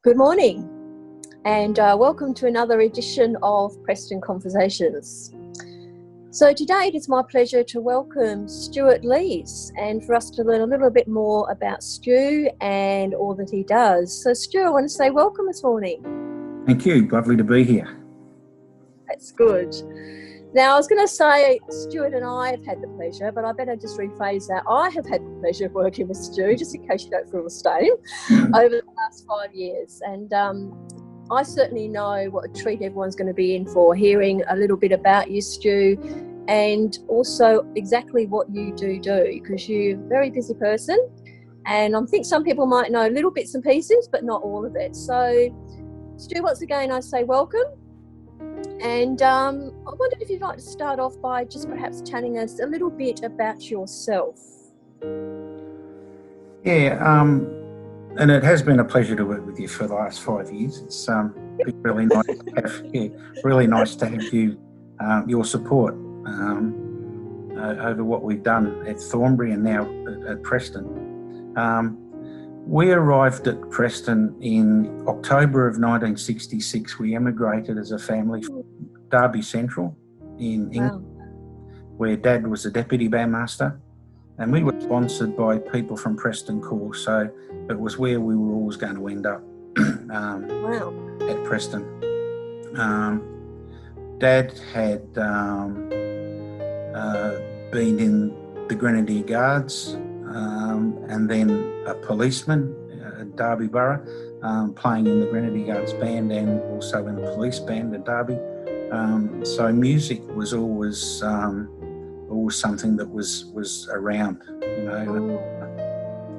Good morning, and welcome to another edition of Preston Conversations. So today it is my pleasure to welcome Stuart Lees and for us to learn a little bit more about Stu and all that he does. So Stu, I want to say welcome this morning. Thank you, lovely to be here. That's good. Now I was going to say Stuart and I have had the pleasure, but I better just rephrase that. I have had the pleasure of working with Stu, just in case you don't feel the same, over the last 5 years. And I certainly know what a treat everyone's going to be in for, hearing a little bit about you, Stu, and also exactly what you do, because you're a very busy person. And I think some people might know little bits and pieces, but not all of it. So, Stu, once again, I say welcome. And I wondered if you'd like to start off by just perhaps telling us a little bit about yourself. Yeah, and it has been a pleasure to work with you for the last 5 years. It's been really nice to have, really nice to have you, your support over what we've done at Thornbury and now at Preston. We arrived at Preston in October of 1966. We emigrated as a family from Derby Central in England, where Dad was a deputy bandmaster, and we were sponsored by people from Preston Core, so it was where we were always going to end up at Preston. Dad had been in the Grenadier Guards, and then a policeman at Derby Borough, playing in the Grenadier Guards band and also in the police band at Derby. So music was always something that was around, you know.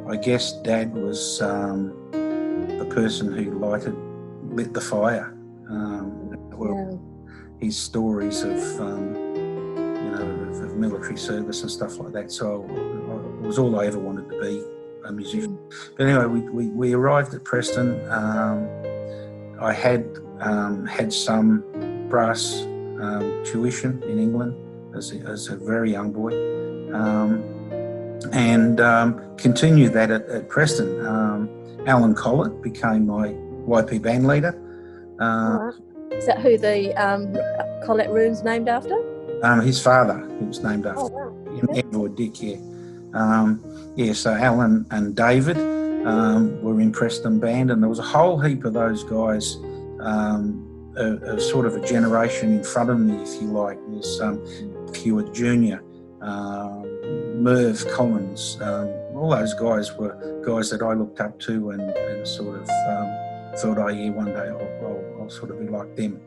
I guess Dad was the person who lit the fire. His stories of of military service and stuff like that. So it was all I ever wanted to be, a musician. But anyway, we arrived at Preston. I had some brass tuition in England as a very young boy, and continued that at Preston. Alan Collett became my YP band leader. Is that who the Collett Room's named after? His father, who was named after. Edward Dick, so Alan and David were in Preston band, and there was a whole heap of those guys, sort of a generation in front of me, if you like. There's Hewitt Jr., Merv Collins, all those guys were guys that I looked up to and sort of thought, one day I'll sort of be like them.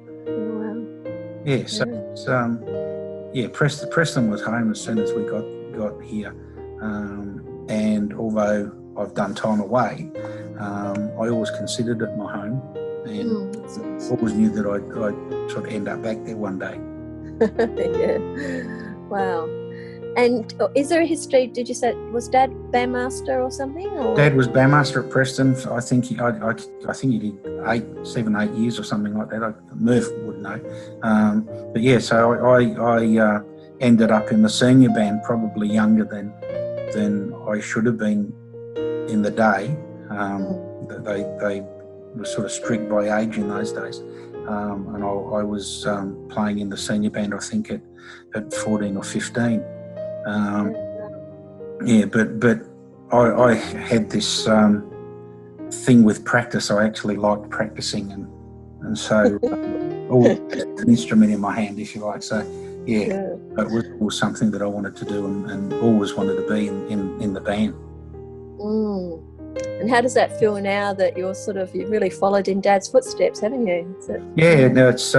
Preston was home as soon as we got here, and although I've done time away, I always considered it my home, and always knew that I'd sort of end up back there one day. Wow. And is there a history? Did you say was Dad bandmaster or something? Or? Dad was bandmaster at Preston. I think he did 7, 8 years or something like that. Murph would know. So I ended up in the senior band, probably younger than I should have been in the day. They were sort of strict by age in those days, and I was playing in the senior band, I think at 14 or 15. But I had this thing with practice. I actually liked practicing, and so an instrument in my hand, if you like. So it was always something that I wanted to do and always wanted to be in the band. And how does that feel now that you've really followed in Dad's footsteps, haven't you? It's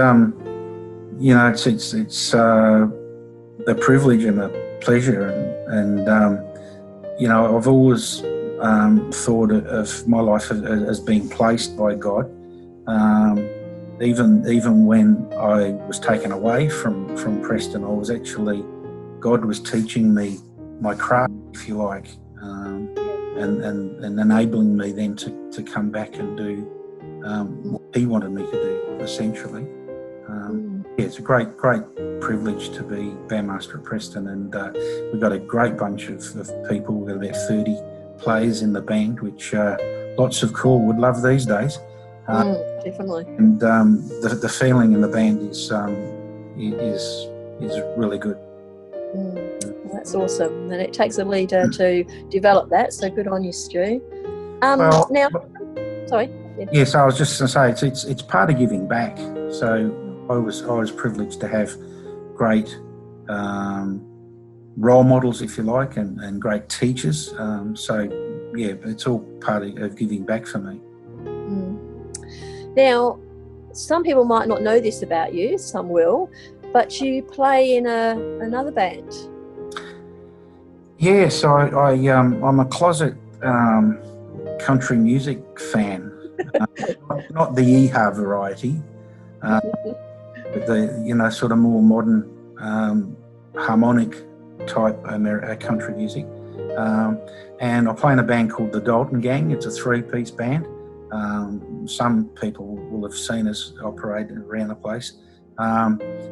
a privilege and a pleasure, and I've always thought of my life as being placed by God. Even when I was taken away from Preston, God was teaching me my craft, if you like, and enabling me then to come back and do what He wanted me to do, essentially. It's a great privilege to be bandmaster at Preston, and we've got a great bunch of people. We've got about 30 players in the band, which lots of corps would love these days. Definitely. And the feeling in the band is really good. Well, that's awesome. And it takes a leader to develop that. So good on you, Stu. Well, now, sorry. Yeah. Yes, I was just going to say it's part of giving back. So I was privileged to have great role models, if you like, and great teachers. So yeah, it's all part of giving back for me. Now, some people might not know this about you, some will, but you play in another band. Yeah, so I'm a closet country music fan, not the yeehaw variety, but the sort of more modern harmonic type country music. And I play in a band called the Dalton Gang. It's a 3-piece band. Some people will have seen us operate around the place.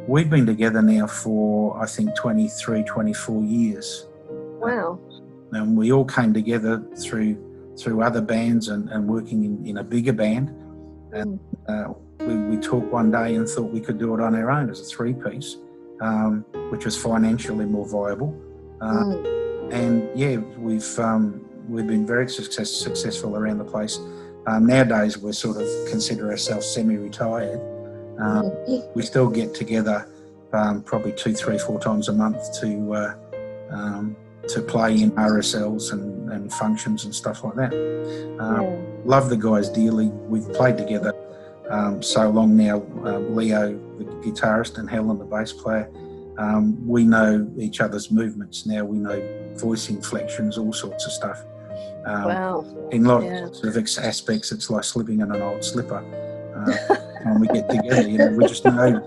We've been together now for, I think, 23, 24 years. Wow. And we all came together through other bands and working in a bigger band. And we talked one day and thought we could do it on our own as a 3-piece, which was financially more viable. And yeah, we've been very successful around the place. Nowadays, we sort of consider ourselves semi-retired. We still get together probably 2, 3, 4 times a month to play in RSLs and functions and stuff like that. Love the guys dearly. We've played together so long now. Leo, the guitarist, and Helen, the bass player. We know each other's movements now. We know voice inflections, all sorts of stuff. Wow. In lots of aspects, it's like slipping in an old slipper. When we get together, we just know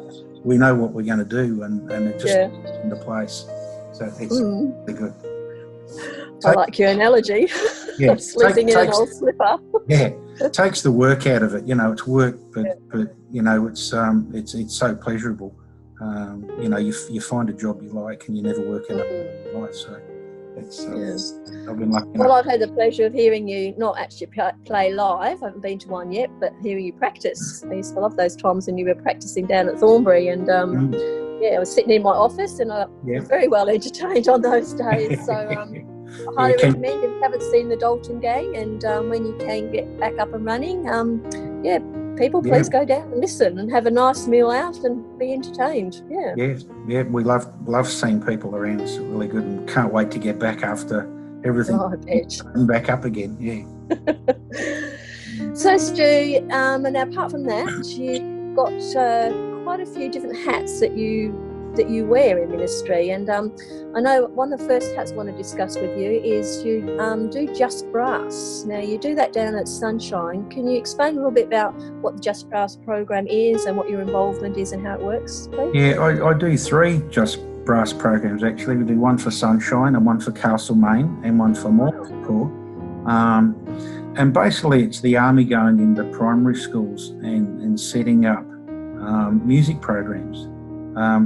what we're going to do, and it just falls into place. So it's really good. I like your analogy. Yeah, sleeping in an old slipper. Yeah, it takes the work out of it. It's work, but it's so pleasurable. You find a job you like, and you never work in a life. So it's I've been lucky. Well, I've had the pleasure of hearing you not actually play live. I haven't been to one yet, but hearing you practice. I used to love those times when you were practicing down at Thornbury, and I was sitting in my office, and I was very well entertained on those days. So I highly recommend, if you haven't seen the Dalton Gang, and when you can get back up and running, people, please go down and listen and have a nice meal out and be entertained. Yeah, we love seeing people around. It's really good, and can't wait to get back after everything. I bet. And back up again. So Stu, and apart from that, you've got quite a few different hats that you wear in ministry, and I know one of the first hats I want to discuss with you is you do Just Brass. Now you do that down at Sunshine. Can you explain a little bit about what the Just Brass program is and what your involvement is and how it works, please? Yeah, I do 3 Just Brass programs actually. We do one for Sunshine and one for Castlemaine and one for Morpeth. And basically it's the Army going into primary schools and setting up music programs.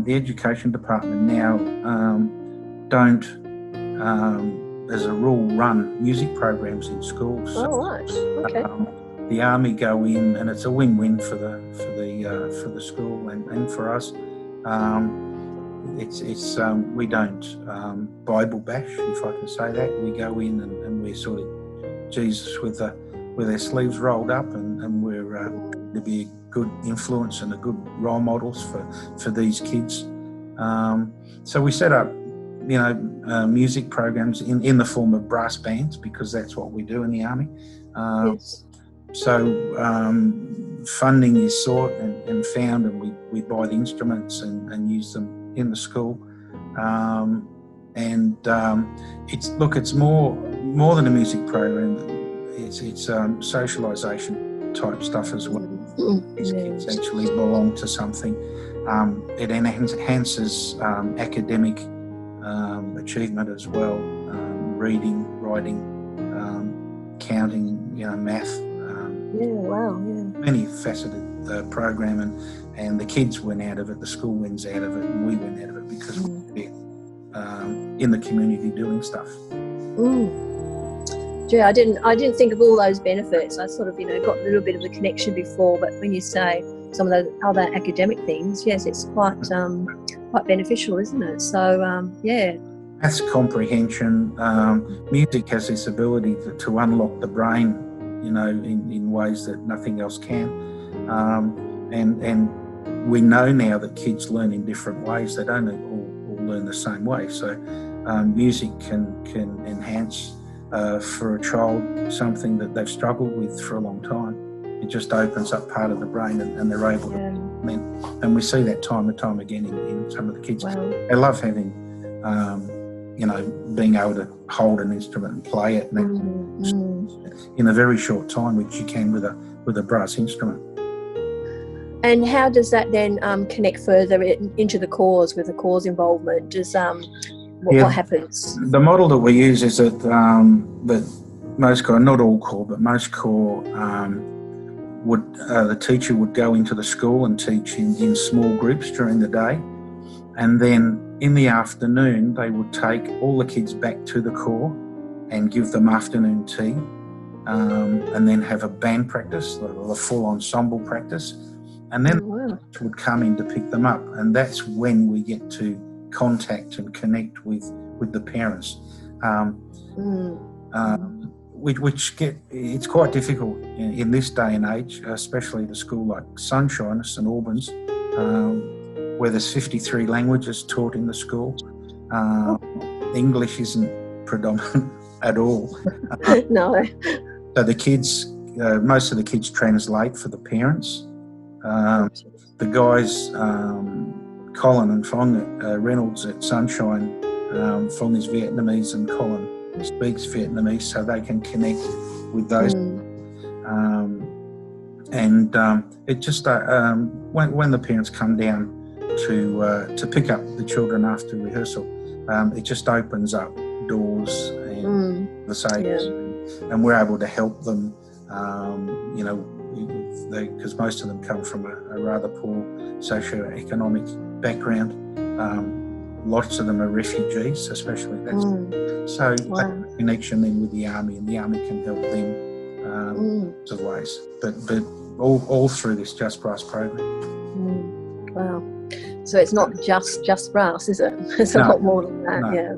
The education department now don't, as a rule, run music programs in schools. Oh, right. Okay. The Army go in, and it's a win-win for the school and for us. We don't Bible bash, if I can say that. We go in and we're sort of Jesus with our sleeves rolled up, and we're to be a good influence and a good role models for these kids. So we set up, music programs in the form of brass bands, because that's what we do in the Army. So funding is sought and found, and we buy the instruments and use them in the school. It's more than a music program. It's socialisation type stuff as well. These kids actually belong to something. It enhances academic achievement as well, reading, writing, counting, math. Many faceted program, and the kids win out of it, the school wins out of it, and we win out of it because we're in the community doing stuff. Yeah, I didn't think of all those benefits. I sort of, got a little bit of a connection before, but when you say some of those other academic things, yes, it's quite beneficial, isn't it? So, yeah. Maths comprehension, music has this ability to unlock the brain, in ways that nothing else can. And we know now that kids learn in different ways. They don't all learn the same way. So music can enhance for a child something that they've struggled with for a long time. It just opens up part of the brain and they're able to. And we see that time and time again in some of the kids. Wow. They love having, being able to hold an instrument and play it in a very short time, which you can with a brass instrument. And how does that then connect further into the cause with the cause involvement? Does what happens? The model that we use is that most corps, not all corps, but most corps the teacher would go into the school and teach in small groups during the day, and then in the afternoon they would take all the kids back to the corps and give them afternoon tea, and then have a band practice, a full ensemble practice, and then would come in to pick them up, and that's when we get to contact and connect with the parents, it's quite difficult in this day and age, especially at a school like Sunshine, St Albans, where there's 53 languages taught in the school. English isn't predominant at all. No. So the kids, most of the kids translate for the parents. The guys, Colin and Phong Reynolds at Sunshine, Phong is Vietnamese and Colin speaks Vietnamese, so they can connect with those. It just when the parents come down to pick up the children after rehearsal, it just opens up doors and the sages, and we're able to help them. Because most of them come from a rather poor socio-economic background. Lots of them are refugees, especially that. So that connection then with the army, and the army can help them of ways. But all through this Just Brass program. Wow. So it's not just brass, is it? It's a lot more than that. Yeah.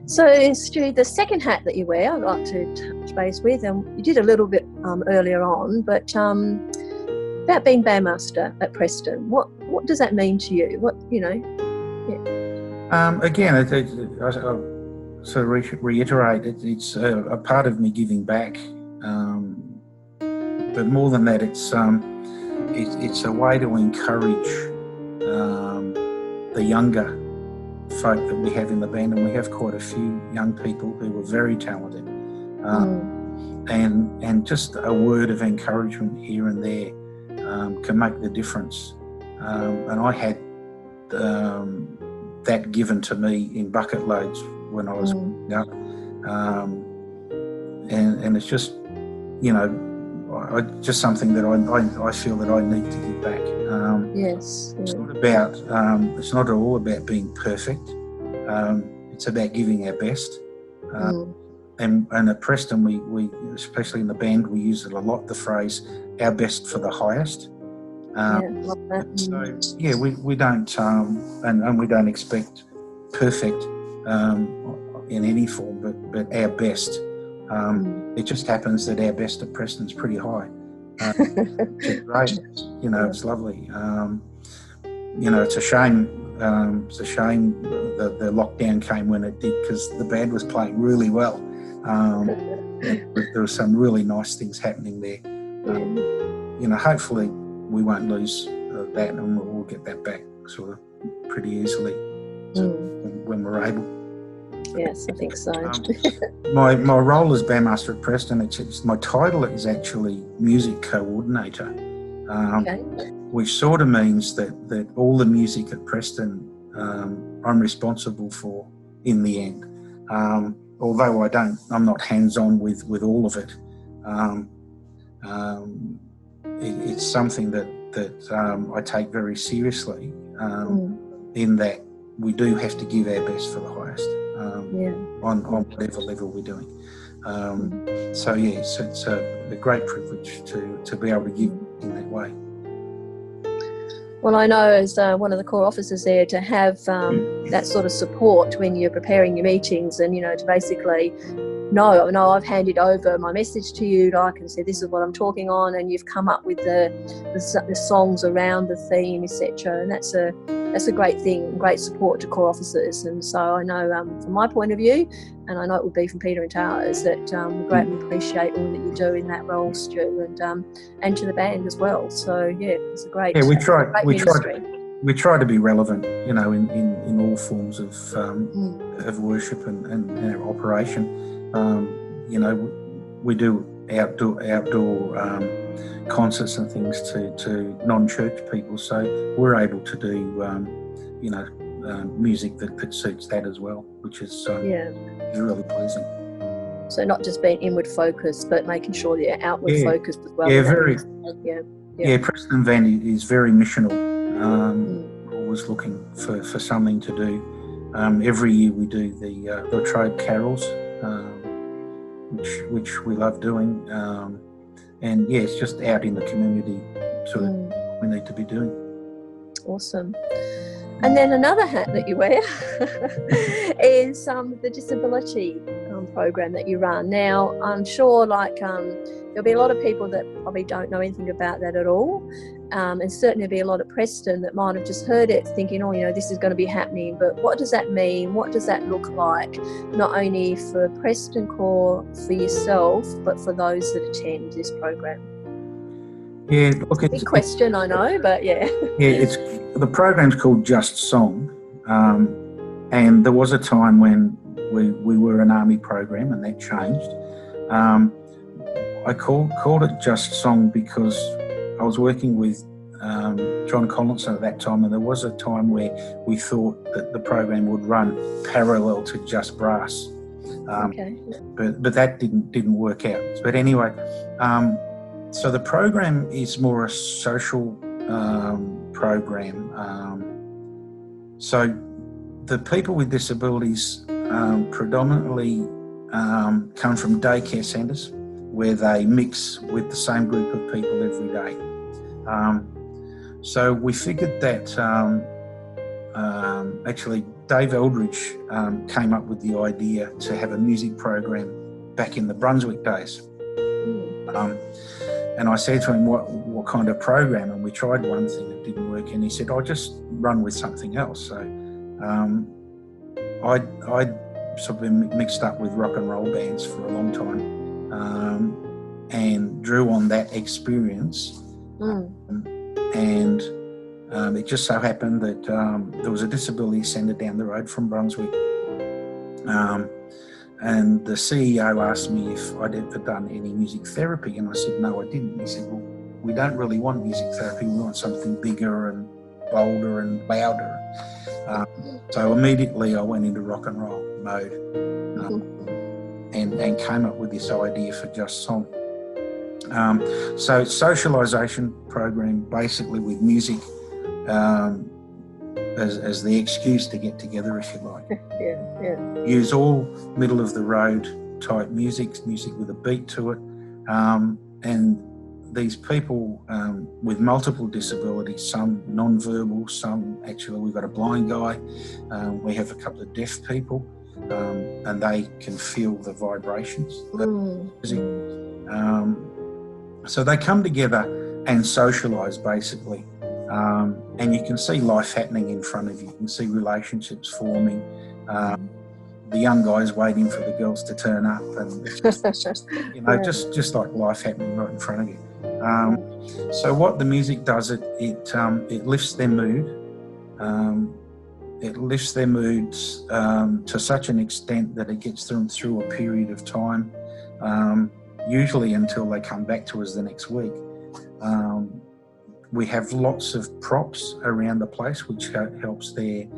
So, Stu, the second hat that you wear, I'd like to touch base with, and you did a little bit earlier on, but about being bandmaster at Preston, what does that mean to you? Again, I sort of reiterate, it's a part of me giving back, but more than that, it's a way to encourage the younger folk that we have in the band, and we have quite a few young people who are very talented, and just a word of encouragement here and there can make the difference. And I had that given to me in bucket loads when I was young, and it's just just something that I feel that I need to give back. Yes. It's not about. It's not all about being perfect. It's about giving our best. And at Preston, we especially in the band, we use it a lot. The phrase "our best for the highest." Love that. So we don't and we don't expect perfect in any form, but our best. It just happens that our best at Preston's pretty high. It's great, it's lovely. It's a shame. It's a shame the lockdown came when it did, because the band was playing really well. There were some really nice things happening there. Hopefully we won't lose that, and we'll get that back sort of pretty easily when we're able. Yes, I think so. My role as bandmaster at Preston, my title is actually music coordinator, which sort of means that all the music at Preston I'm responsible for in the end. Although I'm not hands-on with all of it. It's something that I take very seriously, in that we do have to give our best for the highest on whatever level we're doing. So yes, it's a great privilege to be able to give in that way. Well, I know as one of the core officers there, to have that sort of support when you're preparing your meetings, and to basically no, I've handed over my message to you, like, and said this is what I'm talking on, and you've come up with the songs around the theme, etc. And that's a great thing, great support to core officers. And so I know from my point of view, and I know it would be from Peter and Tara's, that we greatly appreciate all that you do in that role, Stu, and to the band as well. So yeah, it's a great we try to be relevant, in all forms of worship and our operation. We do outdoor concerts and things to non-church people, so we're able to do music that suits that as well, which is really pleasing. So not just being inward focused, but making sure that you're outward focused as well. Preston Van is very missional. Always looking for something to do. Every year we do the Latrobe Carols, which we love doing, and it's just out in the community we need to be doing. Awesome. And then another hat that you wear is the disability program that you run. Now, I'm sure there'll be a lot of people that probably don't know anything about that at all, and certainly be a lot of Preston that might have just heard it thinking, this is going to be happening, but what does that mean? What does that look like? Not only for Preston Core, for yourself, but for those that attend this program. Yeah, look, it's a big question, I know, but yeah. Yeah, the program's called Just Song, and there was a time when we were an army program, and that changed. I called it Just Song because I was working with John Collinson at that time, and there was a time where we thought that the program would run parallel to Just Brass, but that didn't work out. But anyway, so the program is more a social program. So the people with disabilities predominantly come from daycare centres where they mix with the same group of people every day. So we figured that actually Dave Eldridge came up with the idea to have a music program back in the Brunswick days. And I said to him, what kind of program? And we tried one thing, it didn't work. And he said, I'll just run with something else. So I'd sort of been mixed up with rock and roll bands for a long time, and drew on that experience. And it just so happened that there was a disability centre down the road from Brunswick. And the CEO asked me if I'd ever done any music therapy, and I said, no, I didn't. He said, well, we don't really want music therapy, we want something bigger and bolder and louder. So immediately I went into rock and roll mode, and came up with this idea for Just Song. So socialisation program, basically with music as the excuse to get together, if you like. Use all middle of the road type music with a beat to it, and these people with multiple disabilities, some non-verbal, some actually, we've got a blind guy, we have a couple of deaf people, and they can feel the vibrations. So they come together and socialise basically. And you can see life happening in front of you. You can see relationships forming. The young guys waiting for the girls to turn up, and just like life happening right in front of you. So what the music does, it lifts their mood. It lifts their moods to such an extent that it gets them through a period of time, usually until they come back to us the next week. We have lots of props around the place, which helps their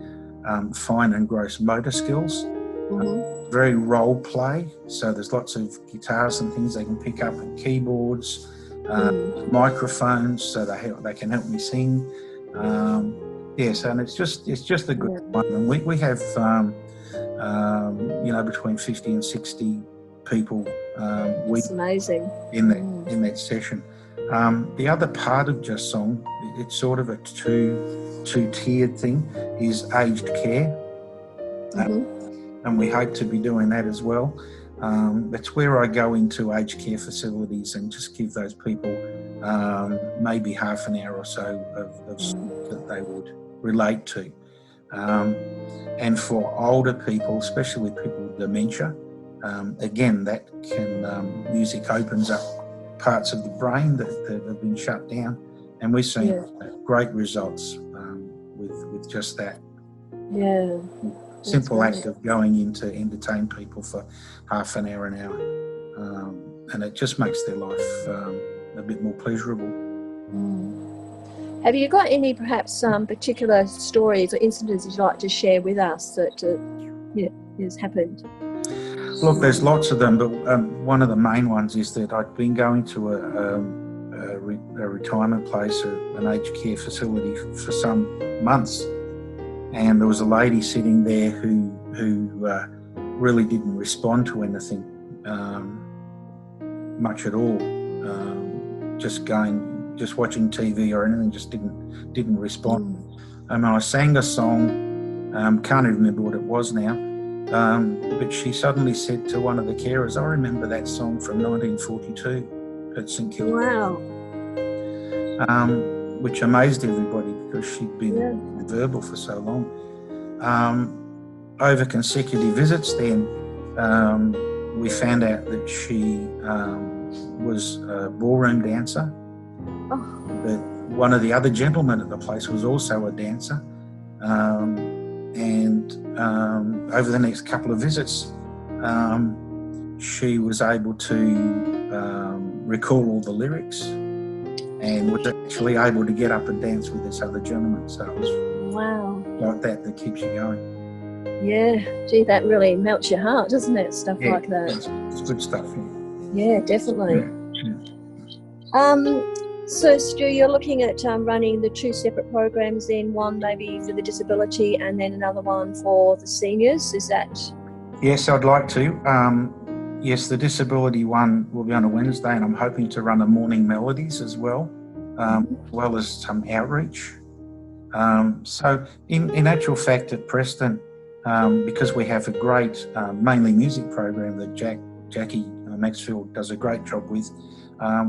fine and gross motor skills. Very role play, so there's lots of guitars and things they can pick up, and keyboards, microphones, so they can help me sing. And it's just a good time. And we have between 50 and 60 people It's amazing. in that session. The other part of Just Song, it's sort of a two-tiered thing, is aged care. And we hope to be doing that as well. That's where I go into aged care facilities and just give those people maybe half an hour or so of that they would relate to. And for older people, especially people with dementia, again, that can music opens up parts of the brain that have been shut down, and we're seeing great results with just that. Yeah. Simple act of going in to entertain people for half an hour, and it just makes their life a bit more pleasurable. Have you got any perhaps particular stories or incidents you'd like to share with us that has happened? Look, there's lots of them, but one of the main ones is that I'd been going to a retirement place, an aged care facility for some months, and there was a lady sitting there who really didn't respond to anything much at all. Just watching TV or anything, just didn't respond. I sang a song, can't even remember what it was now, but she suddenly said to one of the carers, "I remember that song from 1942 at St Kilda." Wow. Which amazed everybody because she'd been verbal for so long. Over consecutive visits then, we found out that she was a ballroom dancer. That one of the other gentlemen at the place was also a dancer. And over the next couple of visits, she was able to recall all the lyrics and was actually able to get up and dance with this other gentleman. So it was like that keeps you going. Yeah, gee, that really melts your heart, doesn't it? Stuff like that. It's good stuff. Yeah, definitely. So, Stu, you're looking at running the two separate programs then, one maybe for the disability and then another one for the seniors, is that? Yes, I'd like to. Yes, the disability one will be on a Wednesday, and I'm hoping to run a morning melodies as well as some outreach. So in actual fact at Preston, because we have a great mainly music program that Jackie Maxfield does a great job with,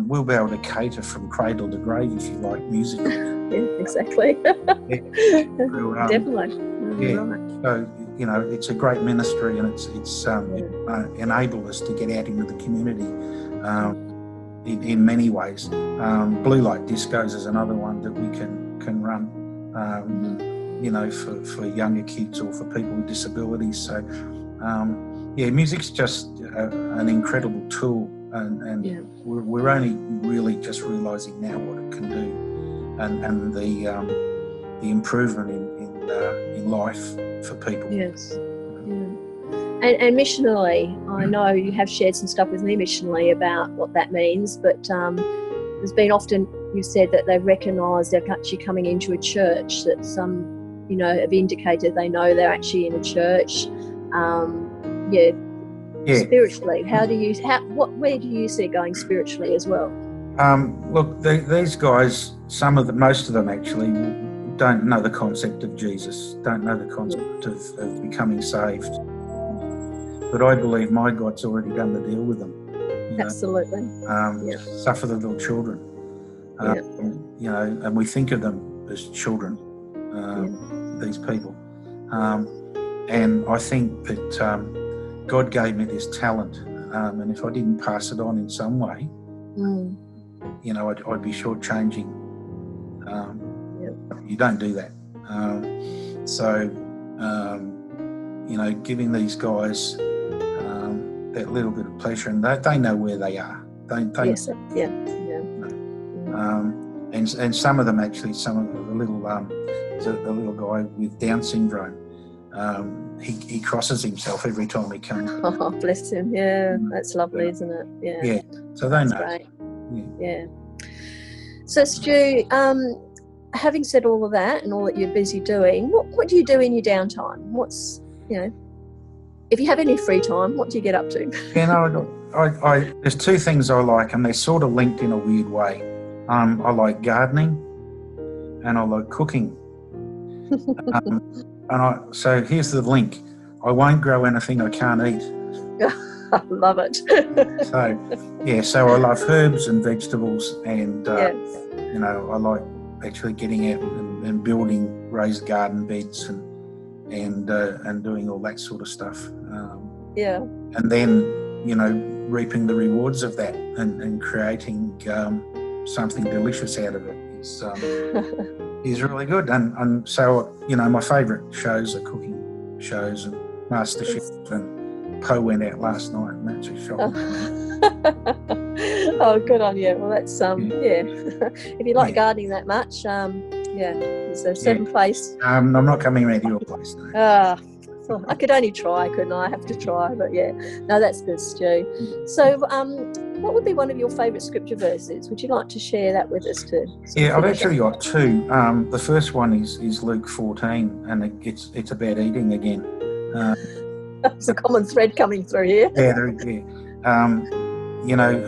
we'll be able to cater from cradle to grave, if you like, music. Yeah, exactly. Definitely. Right. So, it's a great ministry, and it enables us to get out into the community in many ways. Blue light discos is another one that we can run, for younger kids or for people with disabilities. So, music's just an incredible tool, and we're only really just realising now what it can do, and the improvement in life for people. Yes. Yeah. And missionally, I know you have shared some stuff with me missionally about what that means, but there's been often you said that they've recognised they're actually coming into a church, that some, have indicated they know they're actually in a church. Spiritually, where do you see it going spiritually as well? Look, these guys, most of them actually don't know the concept of Jesus, don't know the concept of becoming saved. But I believe my God's already done the deal with them. Absolutely. Suffer the little children. And we think of them as children, these people. And I think that God gave me this talent, and if I didn't pass it on in some way, I'd be shortchanging. You don't do that. Giving these guys that little bit of pleasure, and they know where they are. Yes. Yeah. And some of them actually, the little guy with Down syndrome, he crosses himself every time he comes. Oh, bless him. Yeah, that's lovely, isn't it? Yeah. Yeah. So they know. Great. Yeah. So, Stu, having said all of that and all that you're busy doing, what do you do in your downtime? What's if you have any free time, what do you get up to? Yeah, no, there's two things I like, and they're sort of linked in a weird way. I like gardening, and I like cooking. So here's the link. I won't grow anything I can't eat. I love it. So I love herbs and vegetables, and yes. you know, I like actually getting out and building raised garden beds and doing all that sort of stuff. And then, you know, reaping the rewards of that and creating something delicious out of it is really good. And so, you know, my favourite shows are cooking shows, and MasterChef, and Poe went out last night, and that's a shock. Oh, good on you. Well, that's if you like gardening that much, there's a certain place. I'm not coming around to your place, no. I could only try, couldn't I? I have to try, but no, that's good, Stu. So, what would be one of your favourite scripture verses? Would you like to share that with us too? I've actually got two. The first one is Luke 14, and it's about eating again. It's a common thread coming through here. You know,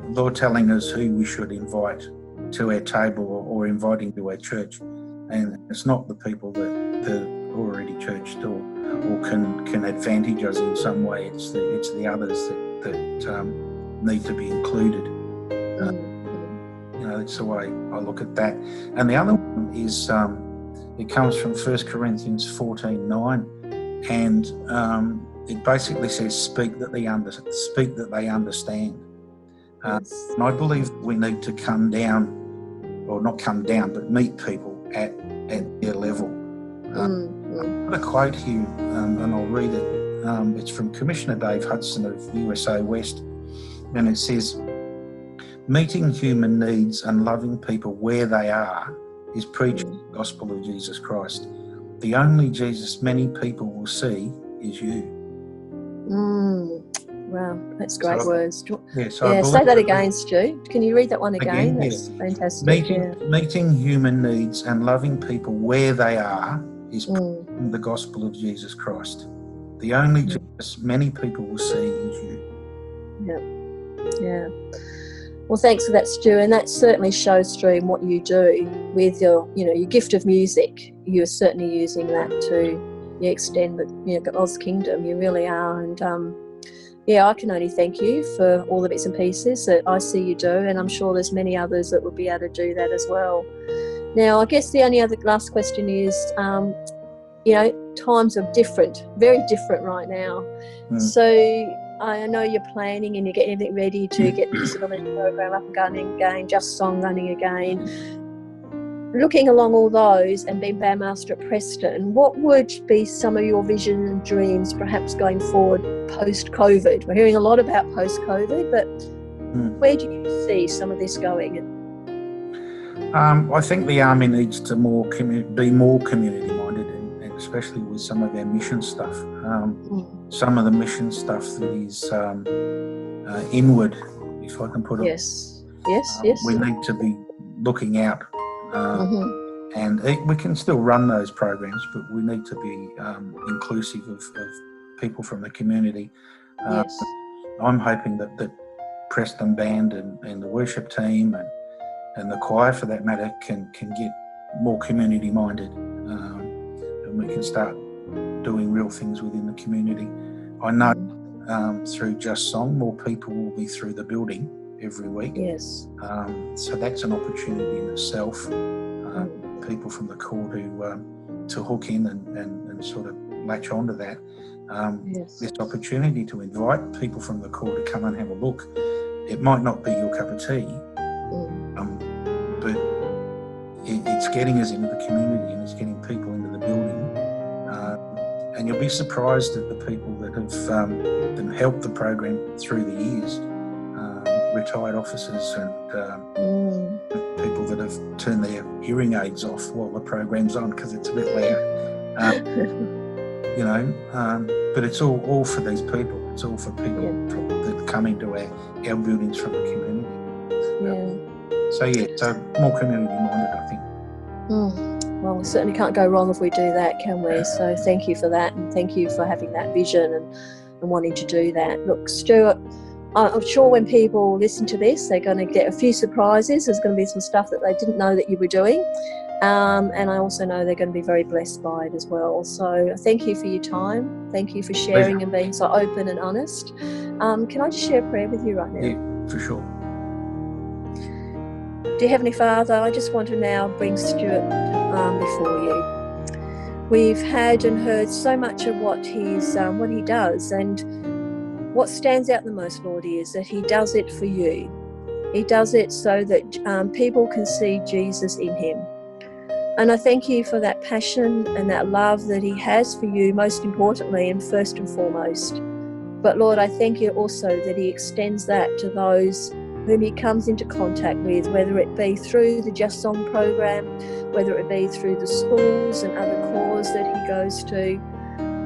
Lord telling us who we should invite to our table or inviting to our church, and it's not the people that are already churched or can advantage us in some way. It's the others that need to be included. You know, that's the way I look at that. And the other one is it comes from 1 Corinthians 14:9, and it basically says, "Speak that they understand." And I believe we need to come down, or not come down, but meet people at their level. I've got a quote here, and I'll read it. It's from Commissioner Dave Hudson of USA West, and it says, "Meeting human needs and loving people where they are is preaching the gospel of Jesus Christ. The only Jesus many people will see is you." Wow, that's great words. Say that again, Stu. Can you read that one again? That's fantastic. Meeting human needs and loving people where they are is preaching the gospel of Jesus Christ. The only Jesus many people will see is you. Yeah. Well, thanks for that, Stu, and that certainly shows through in what you do with your gift of music. You're certainly using that to extend God's kingdom. You really are, and I can only thank you for all the bits and pieces that I see you do, and I'm sure there's many others that would be able to do that as well. Now, I guess the only other last question is, times are very different right now. So I know you're planning and you're getting everything ready to get the disability program up and running again, Just Song running again. Looking along all those and being Bandmaster at Preston, what would be some of your vision and dreams perhaps going forward post-COVID? We're hearing a lot about post-COVID, but where do you see some of this going? I think the Army needs to be more community-minded, and especially with some of our mission stuff. Some of the mission stuff that is inward, if I can put it. Yes. We need to be looking out. And we can still run those programs, but we need to be inclusive of people from the community. I'm hoping that Preston Band and the worship team and the choir, for that matter, can get more community minded, and we can start doing real things within the community. I know through Just Song, more people will be through the building every week. So that's an opportunity in itself. People from the court to hook in and sort of latch onto that. This opportunity to invite people from the court to come and have a look. It might not be your cup of tea, but it's getting us into the community and it's getting people into the building. And you'll be surprised at the people that have helped the program through the years. Retired officers and people that have turned their hearing aids off while the program's on because it's a bit loud. But it's all for these people. It's all for people that come into our buildings from the community. So more community minded, I think. Well, we certainly can't go wrong if we do that, can we? So thank you for that, and thank you for having that vision and wanting to do that. Look, Stuart, I'm sure when people listen to this, they're going to get a few surprises. There's going to be some stuff that they didn't know that you were doing. And I also know they're going to be very blessed by it as well. So thank you for your time. Thank you for sharing and being so open and honest. Can I just share a prayer with you right now? Yeah, for sure. Dear Heavenly Father, I just want to now bring Stuart before you. We've had and heard so much of what he does, and what stands out the most, Lord, is that he does it for you. He does it so that people can see Jesus in him. And I thank you for that passion and that love that he has for you, most importantly and first and foremost. But Lord, I thank you also that he extends that to those whom he comes into contact with, whether it be through the Just Song program, whether it be through the schools and other cores that he goes to,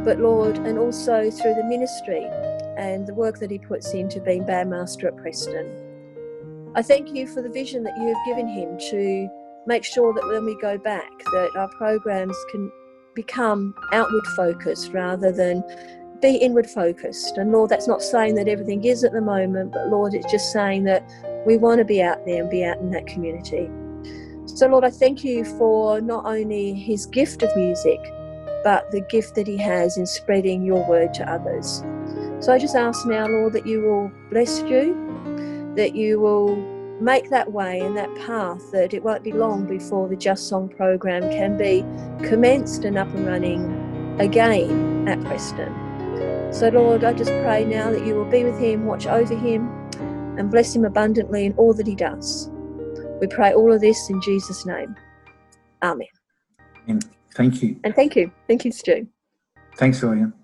but Lord, and also through the ministry and the work that he puts into being Bandmaster at Preston. I thank you for the vision that you have given him to make sure that when we go back, that our programs can become outward focused rather than be inward focused. And Lord, that's not saying that everything is at the moment, but Lord, it's just saying that we want to be out there and be out in that community. So Lord, I thank you for not only his gift of music, but the gift that he has in spreading your word to others. So I just ask now, Lord, that you will bless you, that you will make that way and that path, that it won't be long before the Just Song program can be commenced and up and running again at Preston. So Lord, I just pray now that you will be with him, watch over him, and bless him abundantly in all that he does. We pray all of this in Jesus' name. Amen. And thank you. And thank you. Thank you, Stu. Thanks, William.